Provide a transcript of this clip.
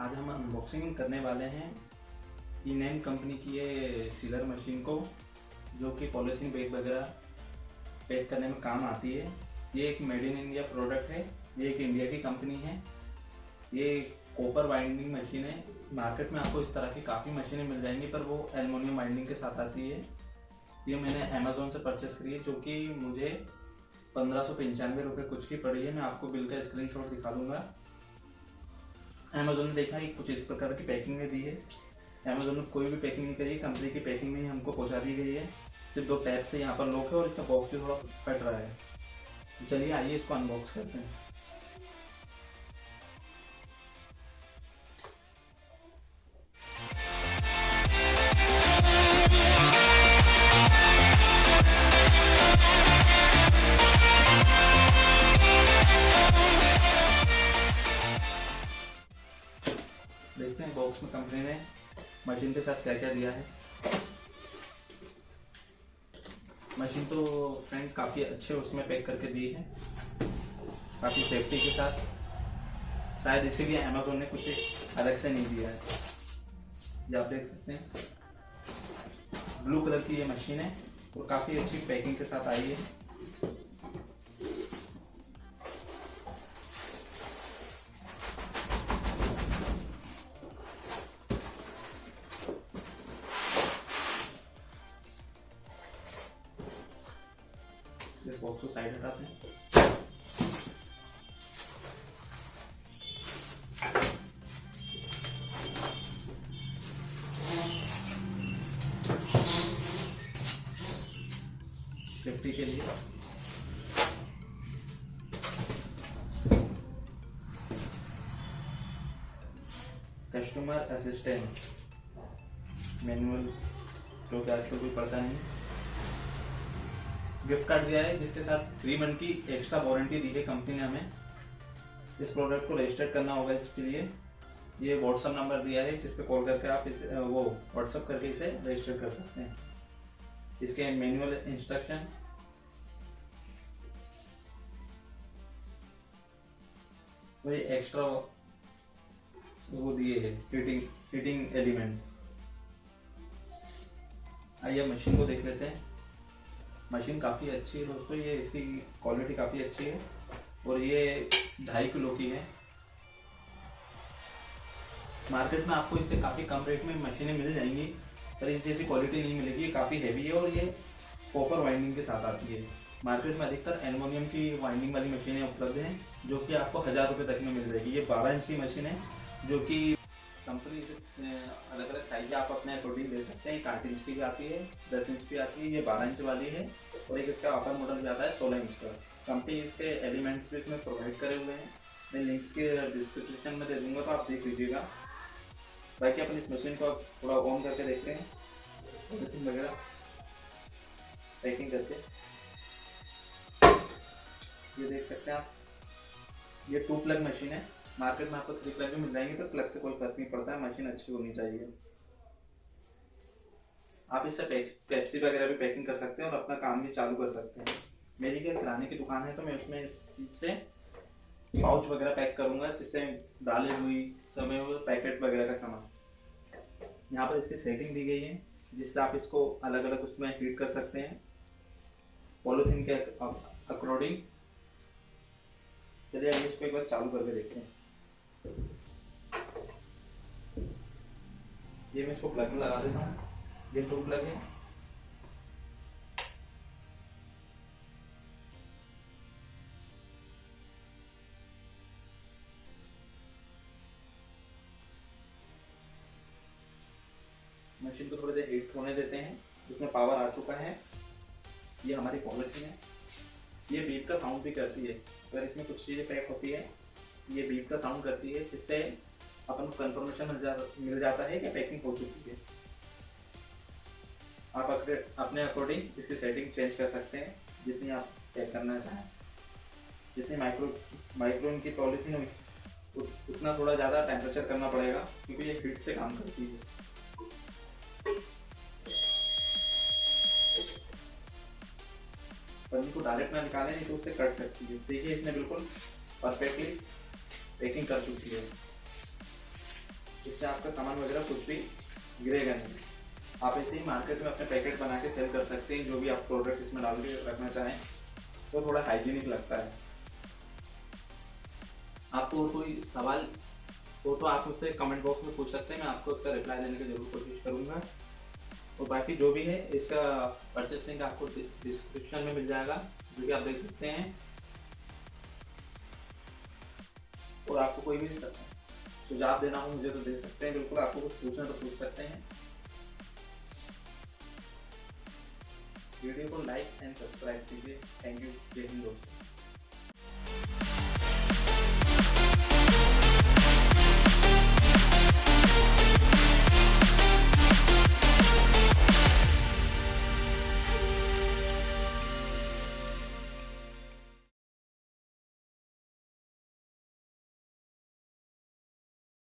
आज हम अनबॉक्सिंग करने वाले हैं इनेम कंपनी की ये सीलर मशीन को, जो कि पॉलीथीन बैग वगैरह पैक करने में काम आती है। ये एक मेड इन इंडिया प्रोडक्ट है। ये एक इंडिया की कंपनी है। ये कॉपर वाइंडिंग मशीन है। मार्केट में आपको इस तरह की काफ़ी मशीनें मिल जाएंगी, पर वो एल्युमिनियम वाइंडिंग के साथ आती है। ये मैंने अमेज़ोन से परचेस करी है, जो कि मुझे 1595 रुपये कुछ की पड़ी है। मैं आपको बिल का स्क्रीनशॉट दिखा दूंगा। अमेज़ोन ने देखा कि कुछ इस प्रकार की पैकिंग में दी है। अमेज़ोन ने कोई भी पैकिंग नहीं करी है, कंपनी की पैकिंग में ही हमको पहुंचा दी गई है। सिर्फ 2 टैप से यहाँ पर लॉक है और इसका बॉक्स भी थोड़ा फट रहा है। चलिए आइए इसको अनबॉक्स करते हैं। देखते हैं बॉक्स में कंपनी ने मशीन के साथ क्या क्या दिया है। मशीन तो फ्रेंड काफ़ी अच्छे उसमें पैक करके दी है, काफ़ी सेफ्टी के साथ। शायद इसीलिए अमेज़ोन ने कुछ अलग से नहीं दिया है। ये आप देख सकते हैं, ब्लू कलर की ये मशीन है और काफ़ी अच्छी पैकिंग के साथ आई है। इस बॉक्स को साइड हटाते हैं। सेफ्टी के लिए कस्टमर असिस्टेंस मैनुअल, जो कि आजकल कोई पढ़ता नहीं। गिफ्ट कार्ड दिया है, जिसके साथ 3 मंथ की एक्स्ट्रा वारंटी दी है कंपनी ने हमें। इस प्रोडक्ट को रजिस्टर करना होगा, इसके लिए ये व्हाट्सअप नंबर दिया है, जिस पे कॉल करके आप इसे वो व्हाट्सअप करके इसे रजिस्टर कर सकते हैं। इसके मैनुअल इंस्ट्रक्शन, वही एक्स्ट्रा वो दिए है फिटिंग एलिमेंट्स। आइए मशीन को देख लेते हैं। मशीन काफ़ी अच्छी है दोस्तों, ये इसकी क्वालिटी काफ़ी अच्छी है और ये 2.5 किलो की है। मार्केट में आपको इससे काफ़ी कम रेट में मशीनें मिल जाएंगी, पर इस जैसी क्वालिटी नहीं मिलेगी। ये काफ़ी हैवी है और ये कॉपर वाइंडिंग के साथ आती है। मार्केट में अधिकतर एल्युमिनियम की वाइंडिंग वाली मशीनें उपलब्ध हैं, जो कि आपको 1000 रुपये तक में मिल जाएगी। ये 12 इंच की मशीन है, जो कि कंपनी से अलग अलग साइज आप अपने अकॉर्डिंग ले सकते हैं। 8 इंच की भी आती है, 10 इंच भी आती है, ये 12 इंच वाली है और एक इसका अपर मॉडल भी आता है 16 इंच का। कंपनी इसके एलिमेंट्स भी इसमें प्रोवाइड करे हुए हैं। मैं लिंक के डिस्क्रिप्शन में दे दूंगा, तो आप देख लीजिएगा। बाकी अपन इस मशीन को थोड़ा ऑन करके देखते हैं, पॉलीथीन वगैरह पैकिंग करके। ये देख सकते हैं आप, ये 2 प्लग मशीन है। मार्केट में आपको 3 प्लग भी मिल जाएंगे, तो प्लग से कोई फर्क नहीं पड़ता है। मशीन अच्छी होनी चाहिए। आप इससे पेप्सी वगैरह भी पैकिंग कर सकते हैं और अपना काम भी चालू कर सकते हैं। मेरी क्या किराने की दुकान है, तो मैं उसमें इस चीज़ से पाउच वगैरह पैक करूंगा, जिससे डाली हुई समय हुए पैकेट वगैरह का सामान। यहाँ पर इसकी सेटिंग दी गई है, जिससे आप इसको अलग अलग उसमें हीट कर सकते हैं पॉलीथीन के अकॉर्डिंग। चलिए इसको एक बार चालू करके देखते हैं। ये मैं इसको प्लग में लगा देता हूँ। ये 2 प्लग है। मशीन को थोड़ी देर हीट होने देते हैं। इसमें पावर आ चुका है। ये हमारी पॉलीथीन है। ये बीप का साउंड भी करती है। अगर इसमें कुछ चीज़ें पैक होती है, ये बीप का साउंड करती है, जिससे अपन को कंफर्मेशन मिल जाता है कि पैकिंग हो चुकी है। आप अपने अकॉर्डिंग इसकी सेटिंग चेंज कर सकते हैं, जितनी आप पैक करना चाहें। जितनी माइक्रोन की पॉलीथीन हुई, उतना थोड़ा ज़्यादा टेम्परेचर करना पड़ेगा, क्योंकि ये हीट से काम करती है। पन्नी को डायरेक्ट ना निकालें, नहीं तो उससे कट सकती है। देखिए इसने बिल्कुल परफेक्टली पैकिंग कर चुकी है। इससे आपका सामान वगैरह कुछ भी गिरेगा नहीं। आप ऐसे ही मार्केट में अपने पैकेट बना के सेल कर सकते हैं, जो भी आप प्रोडक्ट इसमें डाल के रखना चाहें, तो थोड़ा हाइजीनिक लगता है। आपको और कोई सवाल हो तो आप मुझसे कमेंट बॉक्स में पूछ सकते हैं, मैं आपको उसका रिप्लाई देने की जरूर कोशिश करूँगा। और बाकी जो भी है इसका परचेस लिंक आपको डिस्क्रिप्शन में मिल जाएगा, जो कि आप देख सकते हैं। और आपको कोई भी सुझाव देना हो मुझे तो दे सकते हैं, बिल्कुल। आपको कुछ पूछना तो पूछ सकते हैं। वीडियो को लाइक एंड सब्सक्राइब कीजिए। Thank you. जय हिंद दोस्तों।